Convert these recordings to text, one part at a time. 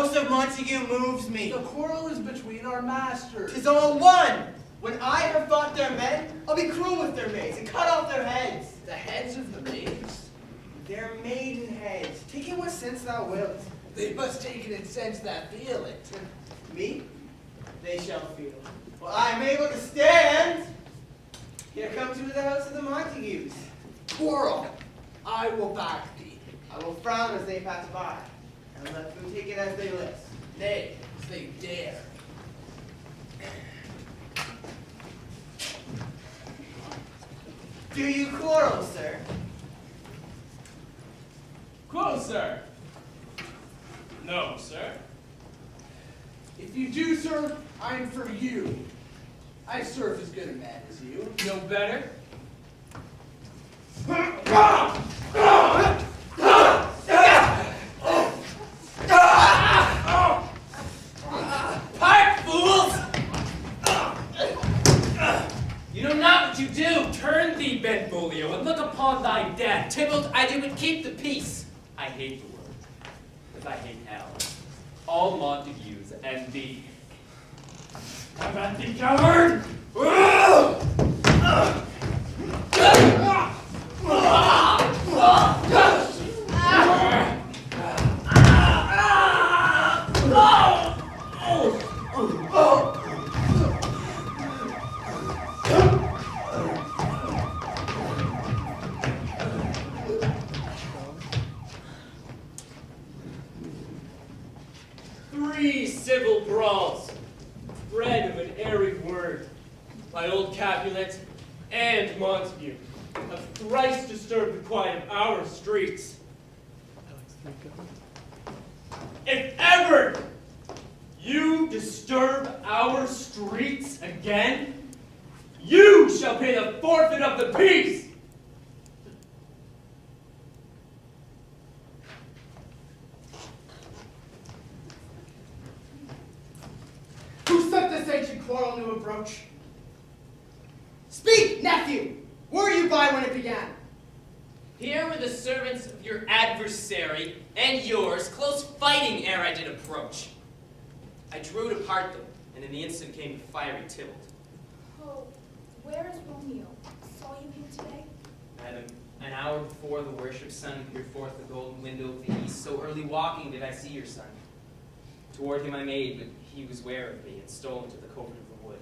house of Montague moves me. The quarrel is between our masters. 'Tis all one. When I have fought their men, I'll be cruel with their maids and cut off their heads. The heads of the maids? Their maiden heads. Take it what sense thou wilt. They must take it in sense that feel it. Me? They shall feel. Well, I am able to stand. Here comes to the house of the Montagues. Quarrel. I will back thee. I will frown as they pass by, and let them take it as they list. Nay, as they dare. Do you quarrel, sir? Quarrel, sir? No, sir. If you do, sir, I am for you. I serve as good a man as you. No better? Hark, fools! You know not what you do. Turn thee, Benvolio, and look upon thy death. Tybalt, I do but keep the peace. I hate the word, as I hate hell. All Montagues and thee. Come at thee, coward! Three civil brawls, bred of an airy word, by old Capulet and Montague, have thrice disturbed the quiet of our streets. If ever you disturb our streets again, you shall pay the forfeit of the peace. Who set this ancient quarrel to a broach? Speak, nephew! Were you by when it began? Here were the servants of your adversary and yours, close fighting ere I did approach. I drew to part them, and in the instant came the fiery Tybalt. Oh, where is Romeo? Saw you him today? Madam, an hour before the worship sun peered forth the golden window of the east, so early walking did I see your son. Toward him I made, but he was ware of me and stole into the covert of the wood.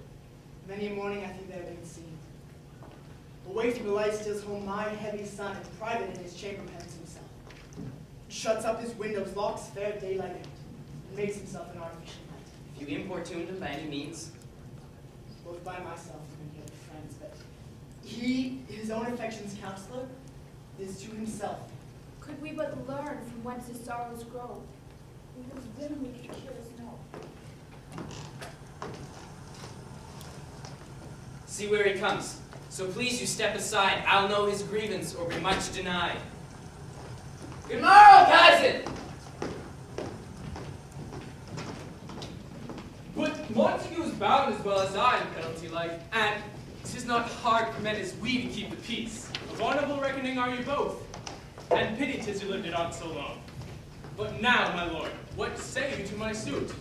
Many a morning I think they have been seen. Away from the light steals home my heavy son, and private in his chamber pens himself. Shuts up his windows, locks fair daylight out, and makes himself an artificial night. If you importuned him by any means, Both by myself and many other friends, but he, his own affection's counselor, is to himself. Could we but learn from whence his sorrows grow, in whose bosom we could cure us know. see where he comes. So please you step aside. I'll know his grievance or be much denied. Good morrow, cousin! But Montague is bound as well as I in penalty like, and 'tis not hard for men as we to keep the peace. Of honorable reckoning are you both, and pity 'tis you lived it on so long. But now, my lord, what say you to my suit?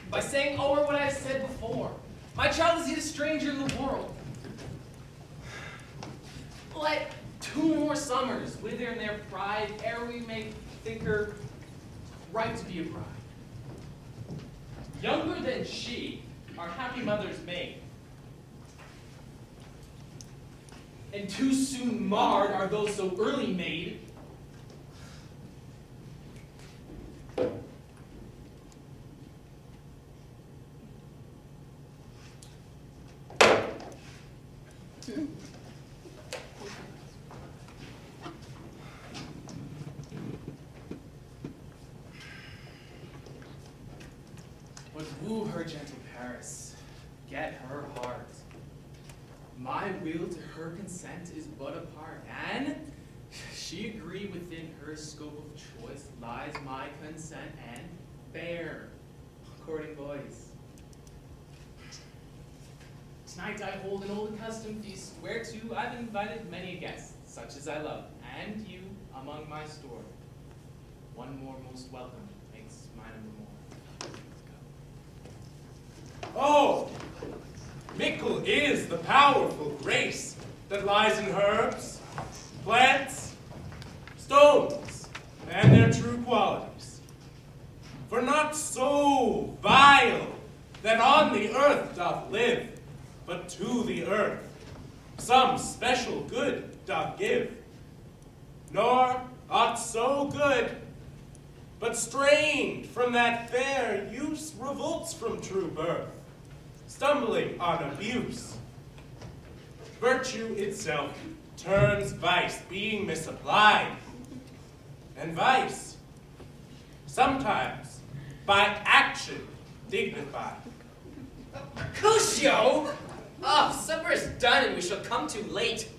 By saying over what I said before. My child is yet a stranger in the world. Let 2 more summers wither in their pride ere we make think her right to be a bride. Younger than she, our happy mother's maid. And too soon marred are those so early made. But woo her, gentle Paris, get her heart. My will to her consent is but a part, and she agree within her scope of choice lies my consent and fair, according voice. Tonight I hold an old accustomed feast, whereto I've invited many a guest, such as I love, and you among my store. One more most welcome makes my number more. Oh, mickle is the powerful grace that lies in herbs, plants, stones, and their true qualities. For not so vile that on the earth doth live, but to the earth some special good doth give. Nor aught so good, but strained from that fair use revolts from true birth, stumbling on abuse. Virtue itself turns vice, being misapplied, and vice, sometimes by action dignified. Crucio! Oh, supper is done and we shall come too late.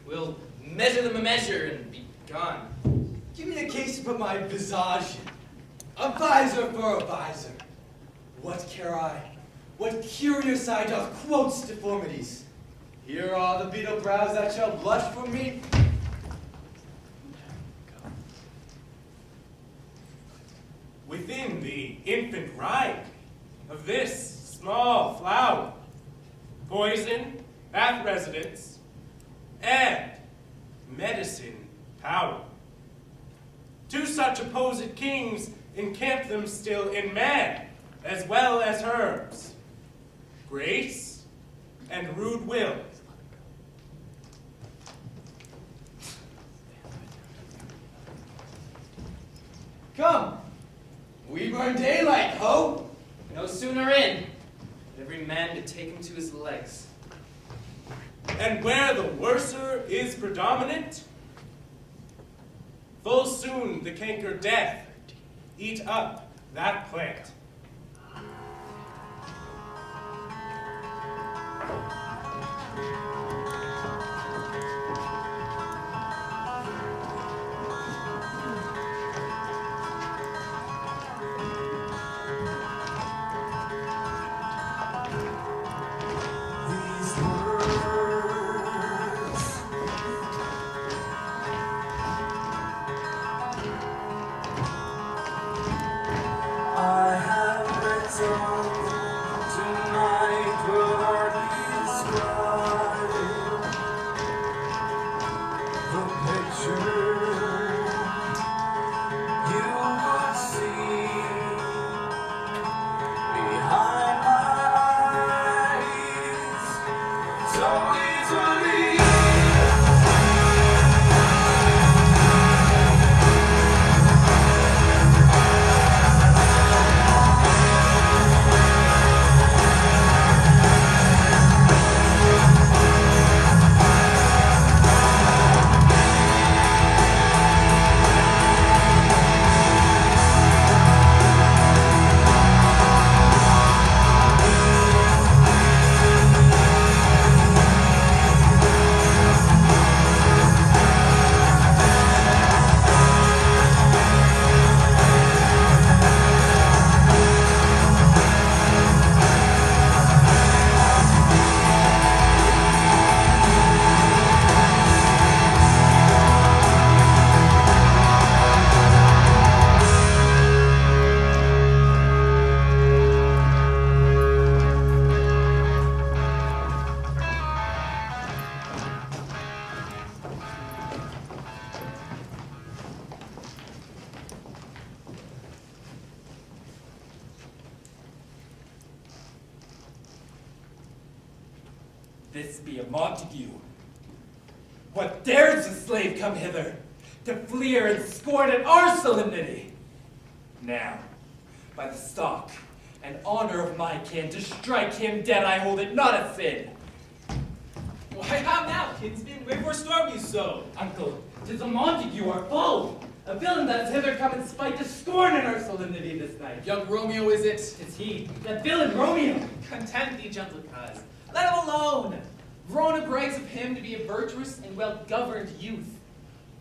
We'll measure them a measure and be gone. Give me the case for my visage. A visor for a visor. What care I? What curious eye doth quotes deformities? Here are the beetle brows that shall blush for me. Within the infant ripe of this small flower, poison hath residence and medicine power. Two such opposed kings encamp them still in man as well as herbs, grace and rude will. Come, we burn daylight, ho! No sooner in, every man to take him to his legs. And where the worser is predominant, full soon the canker death eat up that plant. This be a Montague. What dares the slave come hither, to fleer and scorn at our solemnity? Now, by the stock and honor of my kin, to strike him dead I hold it not a sin. Why, how now, kinsman? Wherefore storm you so? Uncle, 'tis a Montague, our foe, a villain that has hither come in spite to scorn in our solemnity this night. Young Romeo, is it? It's he, that villain Romeo. Content thee, gentle coz. Let him alone. Verona brags of him to be a virtuous and well-governed youth.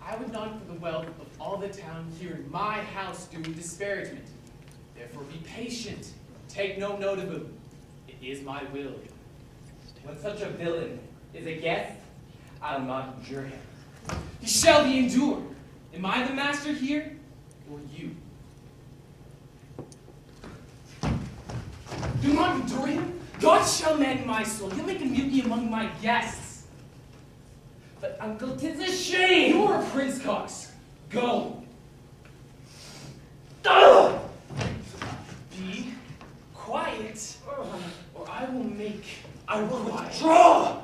I would not for the wealth of all the town here in my house do disparagement. Therefore be patient. Take no note of him. It is my will. When such a villain is a guest, I'll not endure him. He shall be endured. Am I the master here, or you? Do not endure him? God shall mend my soul. You'll make a mutiny among my guests. But uncle, 'tis a shame! You're a prince, Cox. Go. Ugh! Be quiet, or I will make. I will quiet. withdraw!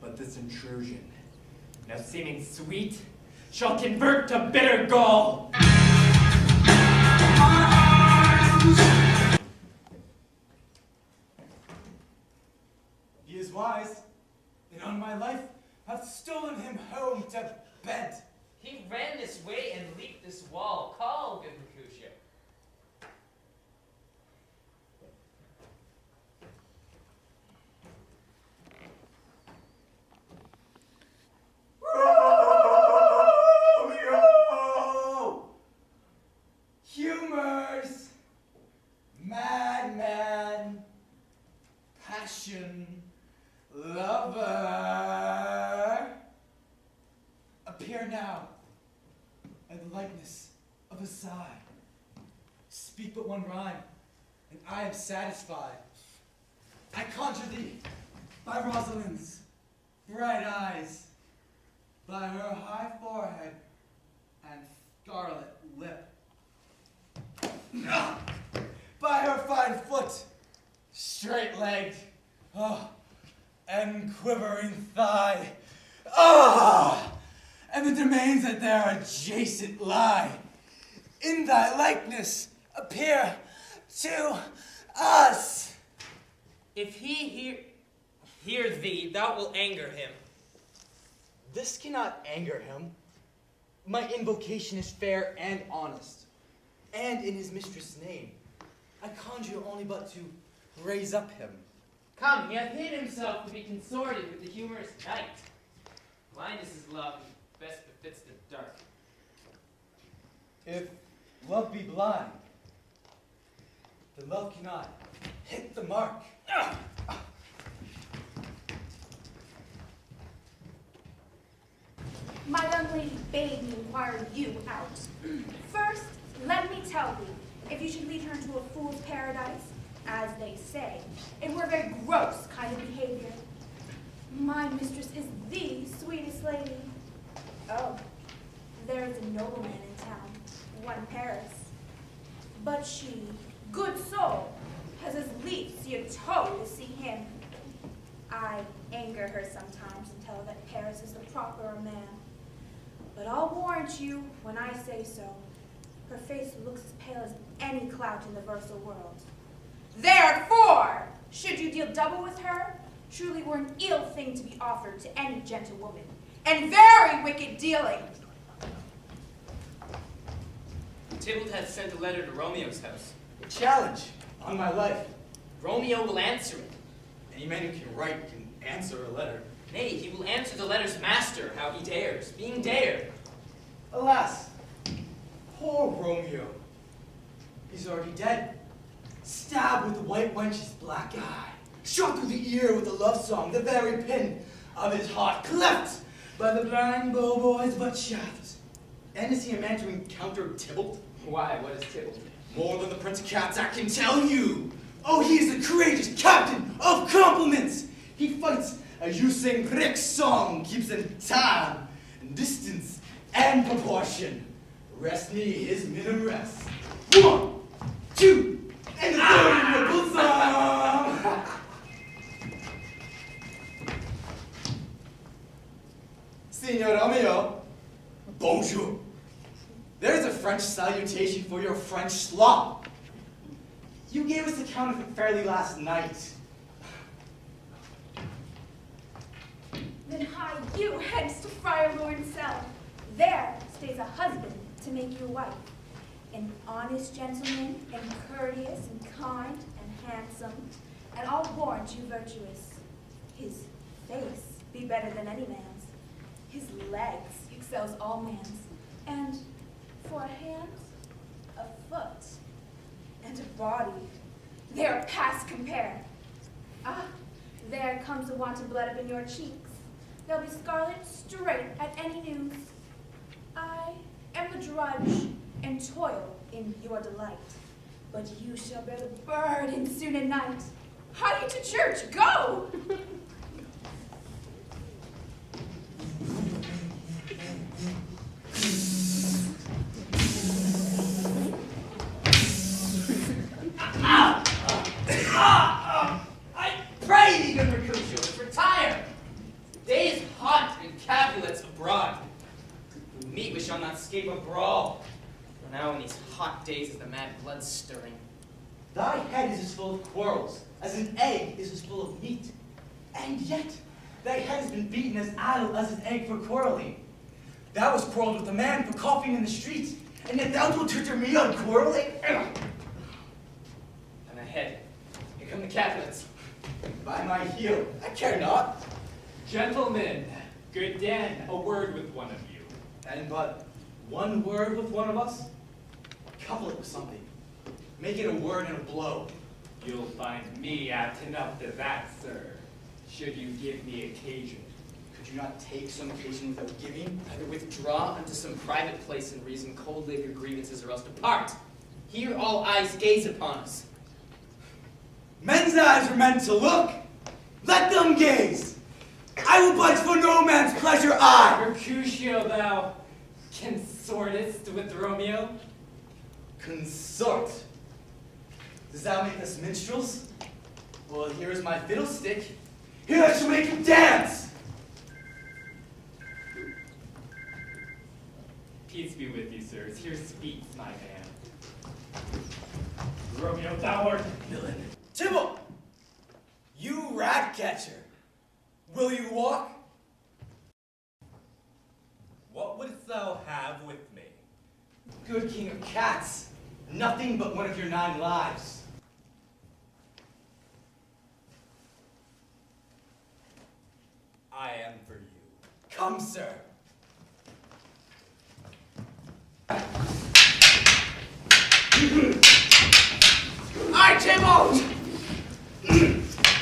But this intrusion, now seeming sweet, shall convert to bitter gall. He is wise, and on my life hath stolen him home to bed. He ran this way and leaped this wall. Call, good Mercutio. Romeo! Humors, madman, passion, lover. Appear now in the likeness of a sigh. Speak but one rhyme, and I am satisfied. I conjure thee by Rosalind's bright eyes, by her high forehead and scarlet lip, by her fine foot, straight-legged, and quivering thigh, and the domains that there adjacent lie, in thy likeness appear to us. If he hear thee, thou wilt anger him. This cannot anger him. My invocation is fair and honest, and in his mistress' name. I conjure only but to raise up him. Come, he hath hid himself to be consorted with the humorous knight. Blind is his love, and best befits the dark. If love be blind, then love cannot hit the mark. My young lady bade me inquire you out. First, let me tell thee, if you should lead her into a fool's paradise, as they say, it were very gross kind of behavior. My mistress is the sweetest lady. Oh, there is a nobleman in town, one Paris. But she, good soul, has as lief see a toad as see him. I anger her sometimes and tell her that Paris is the proper man. But I'll warrant you when I say so. Her face looks as pale as any clout in the versal world. Therefore, should you deal double with her, truly were an ill thing to be offered to any gentlewoman, and very wicked dealing. Tybalt hath sent a letter to Romeo's house. A challenge, on my life. Romeo will answer it. Any man who can write can answer a letter. Nay, he will answer the letter's master, how he dares, being dared. Alas, poor Romeo. He's already dead. Stabbed with the white wench's black eye. Shot through the ear with a love song, the very pin of his heart cleft by the blind bow boy's butt shaft. And is he a man to encounter Tybalt? Why, what is Tybalt? More than the Prince of Cats, I can tell you. Oh, he is the courageous captain of compliments. He fights a Usain Brick song, keeps in time, and distance, and proportion. Rest me his minimum rest. 1, 2, and the third in your bosom. Signor Romeo, bonjour. There's a French salutation for your French slop. You gave us the counterfeit fairly last night. Then hie you hence to Friar Lawrence's cell. There stays a husband to make you wife. An honest gentleman, and courteous, and kind, and handsome, and I'll warrant you virtuous. His face be better than any man's. His legs excels all man's. And for a hand, a foot, and a body, they are past compare. Ah, there comes the want of blood up in your cheeks. They'll be scarlet straight at any news. I am the drudge and toil in your delight, but you shall bear the burden soon at night. Hurry to church, go! I pray thee, good Mercutio, retire. The day is hot and Capulets abroad. We meet, we shall not escape a brawl. For now in these hot days is the mad blood stirring. Thy head is as full of quarrels as an egg is as full of meat. And yet, thy head has been beaten as idle as an egg for quarreling. Thou hast quarreled with a man for coughing in the streets, and yet thou wilt tutor me on quarreling? And ahead, here come the Capulets. By my heel, I care not. Gentlemen, good den, a word with one of you. And but one word with one of us? Couple it with something. Make it a word and a blow. You'll find me apt enough to that, sir, should you give me occasion. Could you not take some occasion without giving? Either withdraw unto some private place and reason coldly of your grievances, or else depart. Here all eyes gaze upon us. Men's eyes are meant to look. Let them gaze. I will budge for no man's pleasure, I. Mercutio, thou consortest with Romeo? Consort. Does thou make us minstrels? Well, here is my fiddlestick. Here I shall make him dance. Peace be with you, sirs. Here speaks my man. Romeo, thou art a villain. Tybalt, you rat catcher. Will you walk? What wouldst thou have with me? Good king of cats. Nothing but one of your 9 lives. I am for you. Come, sir. I, Tybalt!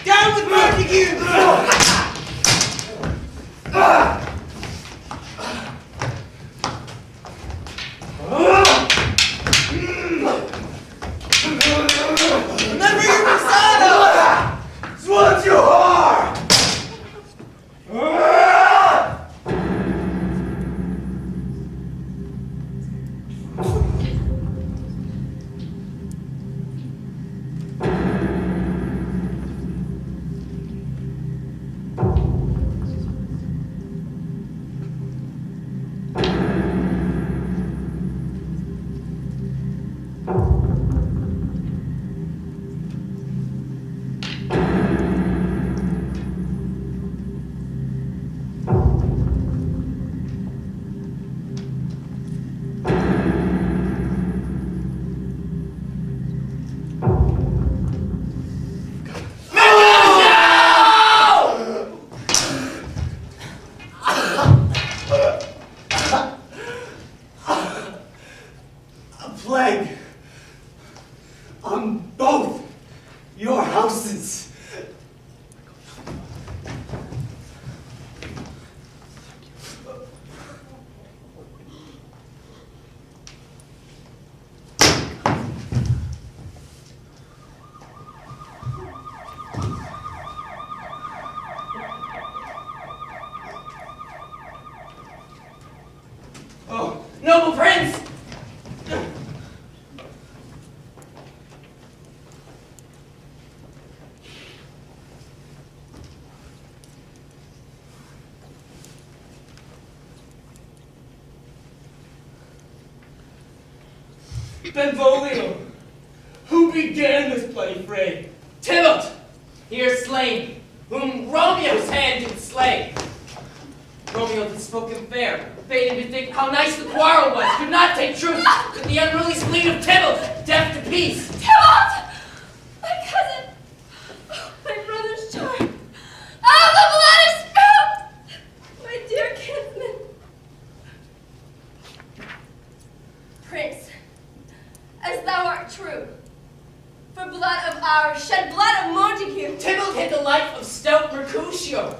Down with Montague! Remember your Messiah! Swat you hard! Plague on both your houses. Oh, noble prince! Benvolio, who began this bloody fray? Tybalt, here slain, whom Romeo's hand did slay. Romeo did spoke him fair, bade him to think how nice the quarrel was, could not take truth, with the unruly spleen of Tybalt, deaf to peace. Tybalt! My cousin! My brother's child! Oh, the blood is spilled! My dear kinsman! Prince, as thou art true, for blood of ours, shed blood of Montague. Tybalt hid the life of stout Mercutio.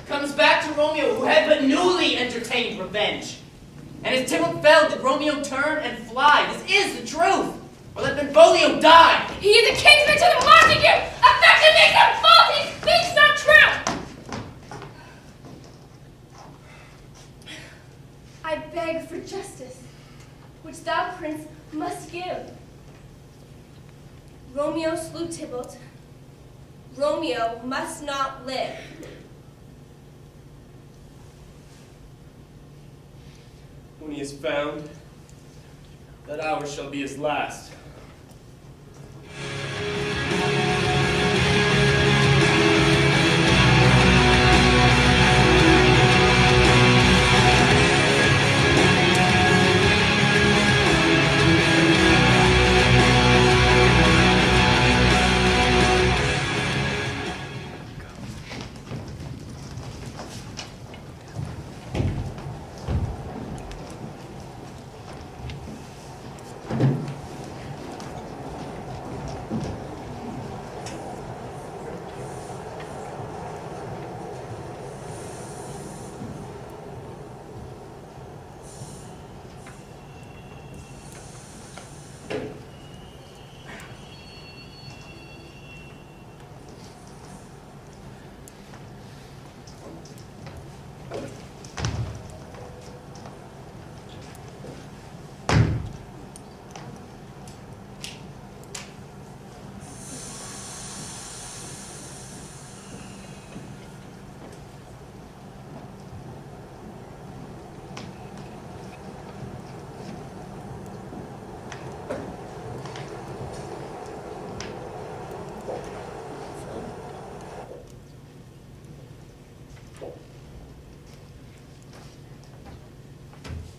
comes back to Romeo, who had but newly entertained revenge. And as Tybalt fell, did Romeo turn and fly? This is the truth. Or let Benvolio die. He is a kinsman to the Montague! Affection makes him false! He speaks not true! I beg for justice, which thou, Prince, must give. Romeo slew Tybalt. Romeo must not live. When he is found, that hour shall be his last.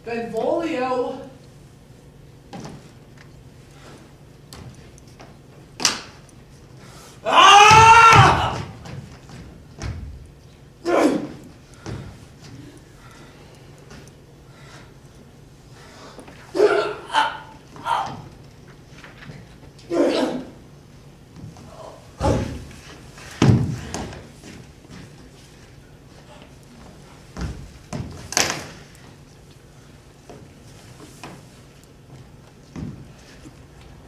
Benvolio! Ah!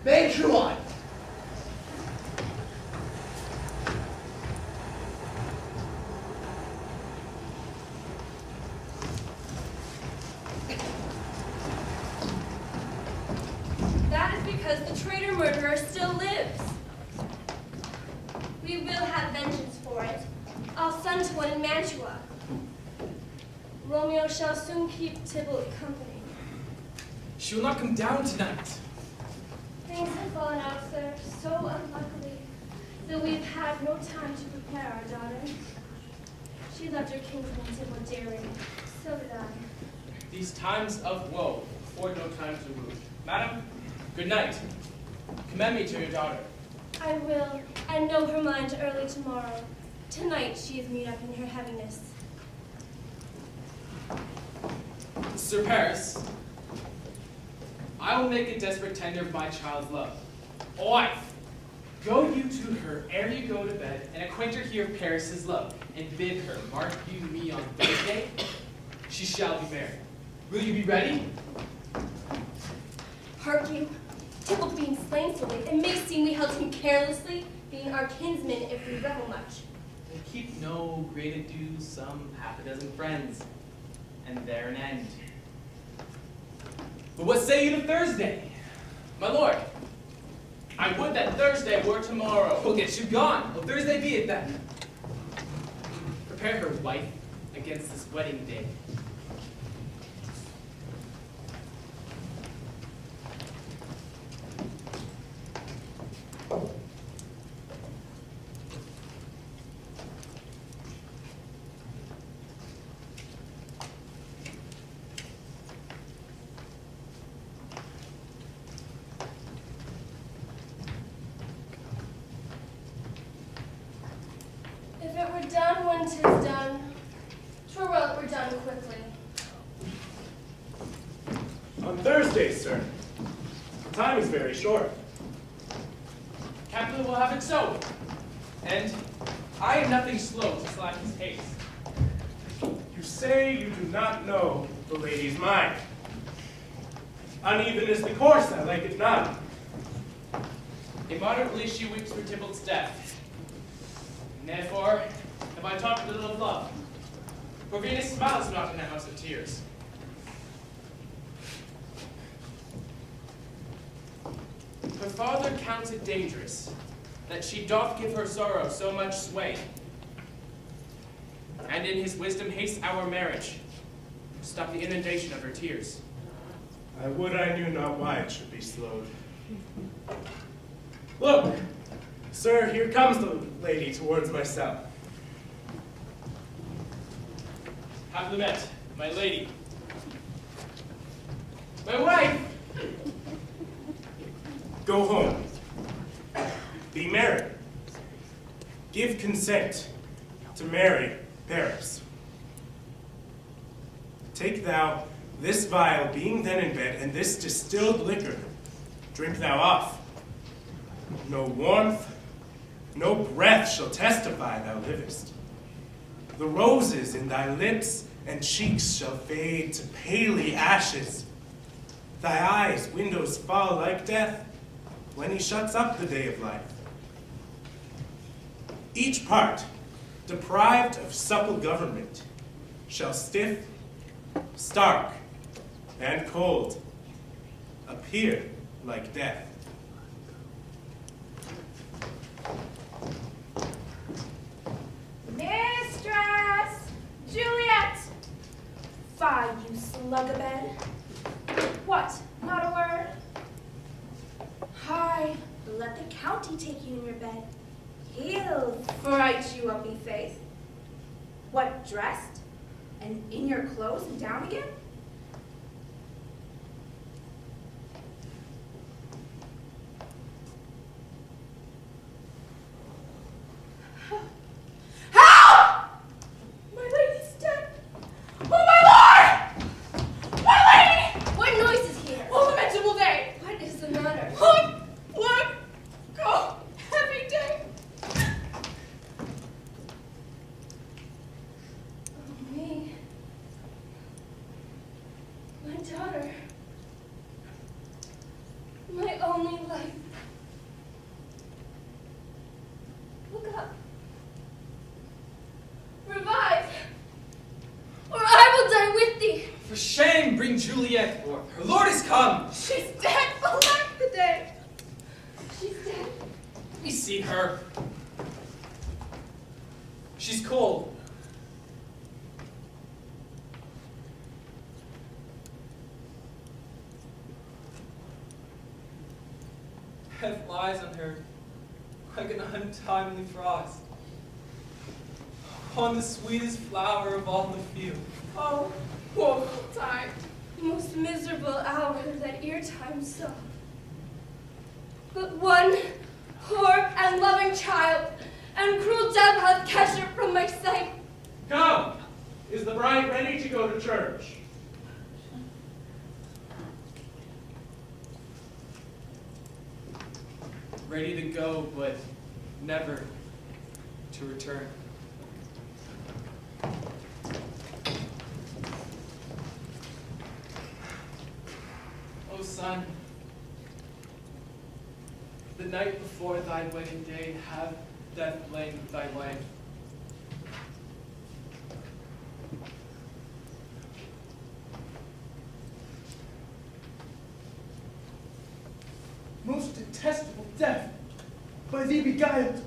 Benjuan! That is because the traitor murderer still lives. We will have vengeance for it. I'll send to one in Mantua. Romeo shall soon keep Tybalt company. She will not come down tonight. Things have fallen out, sir, so unluckily that we've had no time to prepare our daughter. She loved her kinsman Tybalt dearly. So did I. These times of woe afford no time to woo. Madam, good night. Commend me to your daughter. I will, and know her mind early tomorrow. Tonight she is made up in her heaviness. Sir Paris, I will make a desperate tender of my child's love. Wife, go you to her ere you go to bed, and acquaint her here of Paris's love, and bid her, mark you me on Thursday, she shall be married. Will you be ready? Hark you, Tybalt being slain so late, it may seem we held him carelessly, being our kinsman if we revel much. And keep no great ado, some half a dozen friends, and there an end. But what say you to Thursday? My lord, I would that Thursday were tomorrow. We'll get you gone. Well, Thursday be it then. Prepare her, wife, against this wedding day. If it were done when 'tis done, 'twere well it were done quickly. On Thursday, sir. The time is very short. Captain will have it so. And I am nothing slow to slack his pace. You say you do not know the lady's mind. Uneven is the course, I like it not. Immoderately she weeps for Tybalt's death. And therefore have I taught her little of love. For Venus smiles not in a house of tears. Her father counts it dangerous that she doth give her sorrow so much sway, and in his wisdom hastes our marriage, to stop the inundation of her tears. I would I knew not why it should be slowed. Look, sir, here comes the lady towards myself. Happily met, my lady. My wife! Go home. Be married. Give consent to marry Paris. Take thou this vial, being then in bed, and this distilled liquor, drink thou off. No warmth, no breath shall testify thou livest. The roses in thy lips and cheeks shall fade to paly ashes. Thy eyes' windows fall like death when he shuts up the day of life. Each part, deprived of supple government, shall stiff, stark, and cold appear like death. Mistress! Juliet! Fie, you slug-a-bed. What, not a word? Hi, let the county take you in your bed. He'll fright you up, i' faith. What, dressed? And in your clothes and down again? Help! My lady's dead. Oh, my lord! My lady! What noise is here? Oh, lamentable day! What is the matter? Look! Go! Heavy day! Oh, me. My daughter. My only life. Look up. Revive, or I will die with thee. For shame, bring Juliet forth. Her lord is come. She's dead! Alack the day! She's dead. Let me see her. She's cold. Death lies on her like an untimely frost on the sweetest flower of all the field. Oh, woeful time! Most miserable hour that ear time saw. But one poor and loving child, and cruel death hath catched her from my sight. Come! Is the bride ready to go to church? Ready to go, but never to return. O son, the night before thy wedding day, have death lain with thy wife. Most detestable death, by thee beguiled.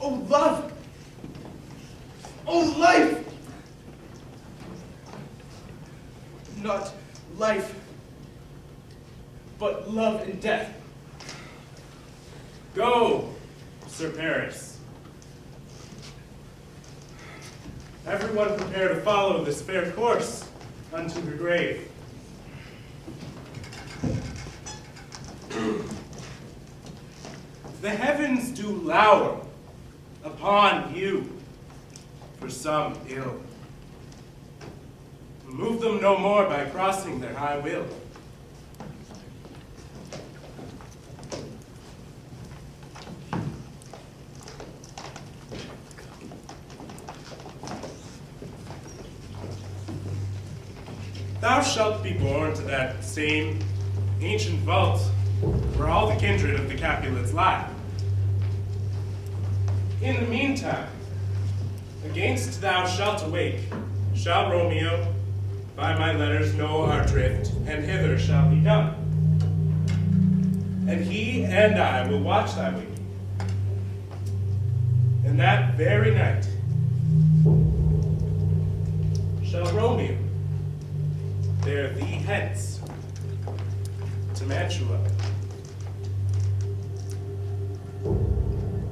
O love! O life! Not life, but love and death. Go, Sir Paris. Everyone prepare to follow this fair course unto her grave. The heavens do lour upon you for some ill. Move them no more by crossing their high will. thou shalt be borne to that same ancient vault where all the kindred of the Capulets lie. In the meantime, against thou shalt awake, shall Romeo by my letters know our drift, and hither shall he come. And he and I will watch thy waking. And that very night shall Romeo bear thee hence to Mantua.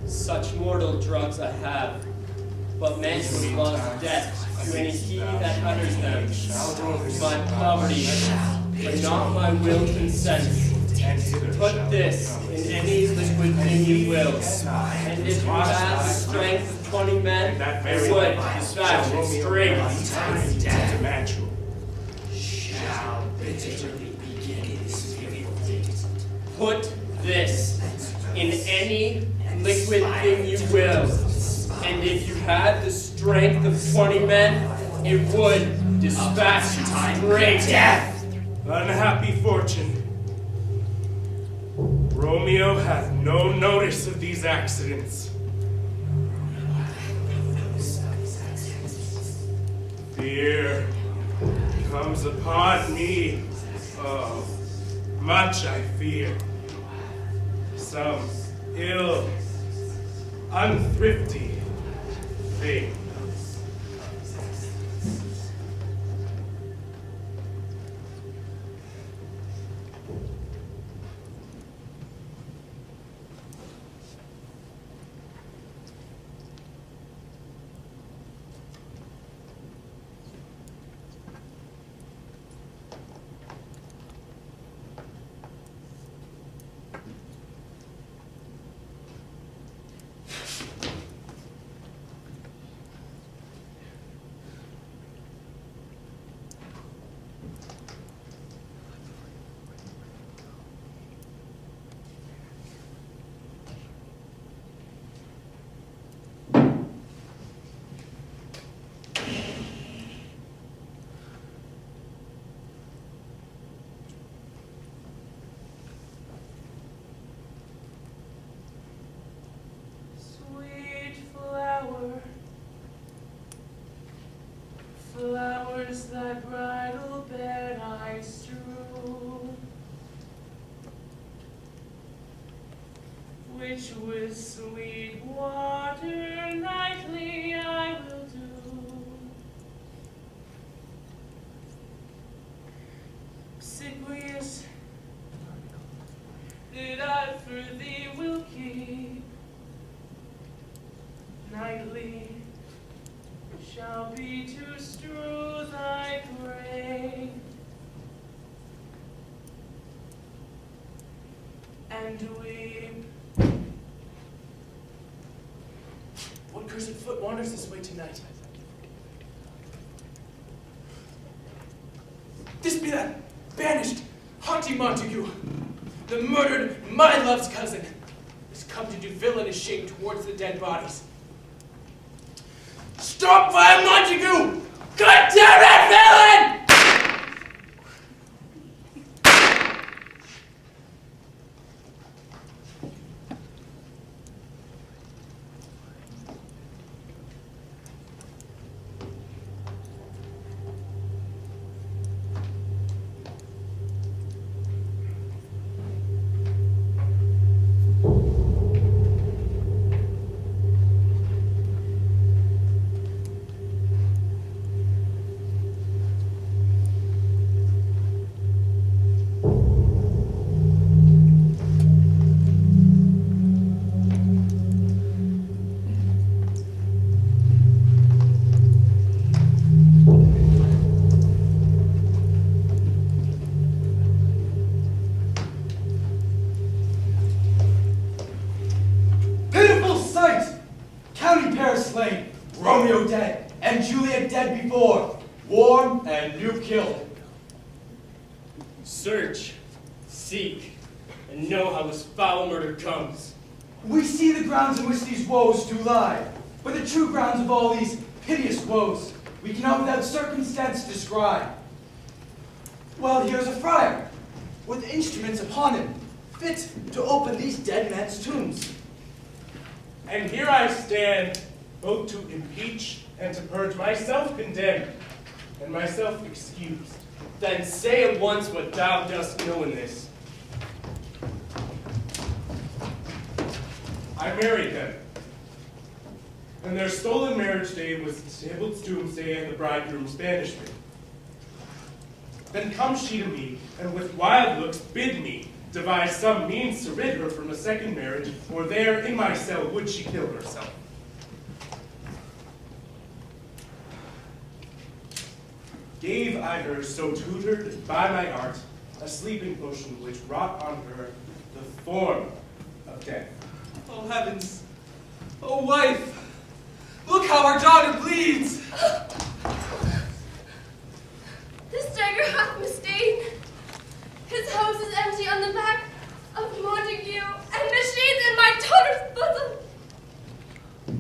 Such mortal drugs I have, but Mantua loves death to any he that utters them. My poverty, but not my will consents. Put this in any liquid thing you will, and if you have the strength of 20 men, I would dispatch it straight To Mantua. Put this in any liquid thing you will, and if you had the strength of 20 men, it would dispatch it straight death. Unhappy fortune. Romeo hath no notice of these accidents. Fear comes upon me. Oh, much I fear. Some ill, unthrifty thing. Flowers thy bridal bed I strew, which with sweet water nightly I will do. Obsequious that I for thee will keep, nightly shall be to strew thy grave, and weep. What cursed foot wanders this way tonight? This be that banished, haughty Montague, the murdered, my love's cousin, has come to do villainous shame towards the dead bodies. Stop, vile Montague! God damn it, villain! slain, Romeo dead, and Juliet dead before, war and you killed. Search, seek, and know how this foul murder comes. We see the grounds in which these woes do lie, but the true grounds of all these piteous woes we cannot without circumstance describe. Well, here's a friar, with instruments upon him, fit to open these dead men's tombs. And here I stand, both to impeach and to purge myself condemned, and myself excused. Then say at once what thou dost know in this. I married them. And their stolen marriage day was Tybalt's doomsday and the bridegroom's banishment. Then comes she to me, and with wild looks bid me devise some means to rid her from a second marriage, or there in my cell would she kill herself. Gave I her, so tutored by my art, a sleeping potion which wrought on her the form of death. Oh heavens! Oh wife! Look how our daughter bleeds! This dagger hath mistain. His house is empty on the back of Montague, and the sheath in my daughter's bosom.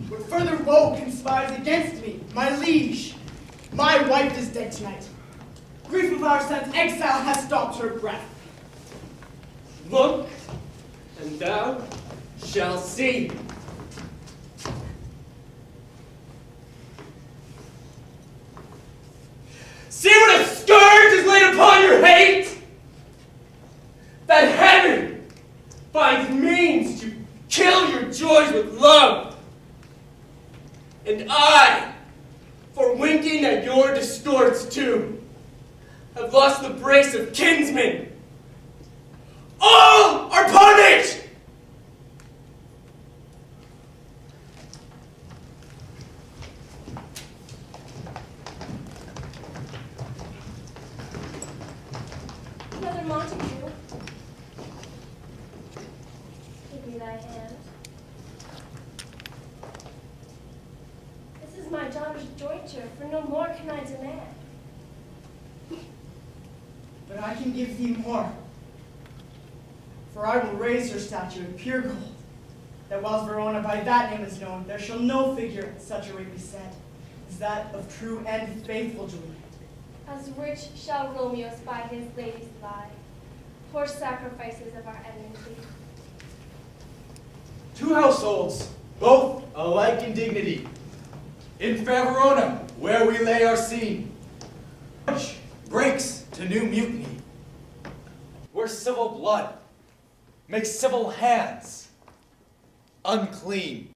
But further woe conspires against me, my liege. My wife is dead tonight. Grief of our son's exile has stopped her breath. Look, and thou shalt see. See what a scourge is laid upon your hate? That heaven finds means to kill your joys with love. And I, for winking at your distorts too, have lost the brace of kinsmen. All are punished! Brother Montague, give me thy hand. This is my daughter's jointure, for no more can I demand. But I can give thee more. For I will raise her statue in pure gold, that whilst Verona by that name is known, there shall no figure at such a rate be set as that of true and faithful Juliet. As rich shall Romeo spy his lady's lie, poor sacrifices of our enmity. Two households, both alike in dignity. In fair Verona, where we lay our scene, breaks to new mutiny. Where civil blood makes civil hands unclean.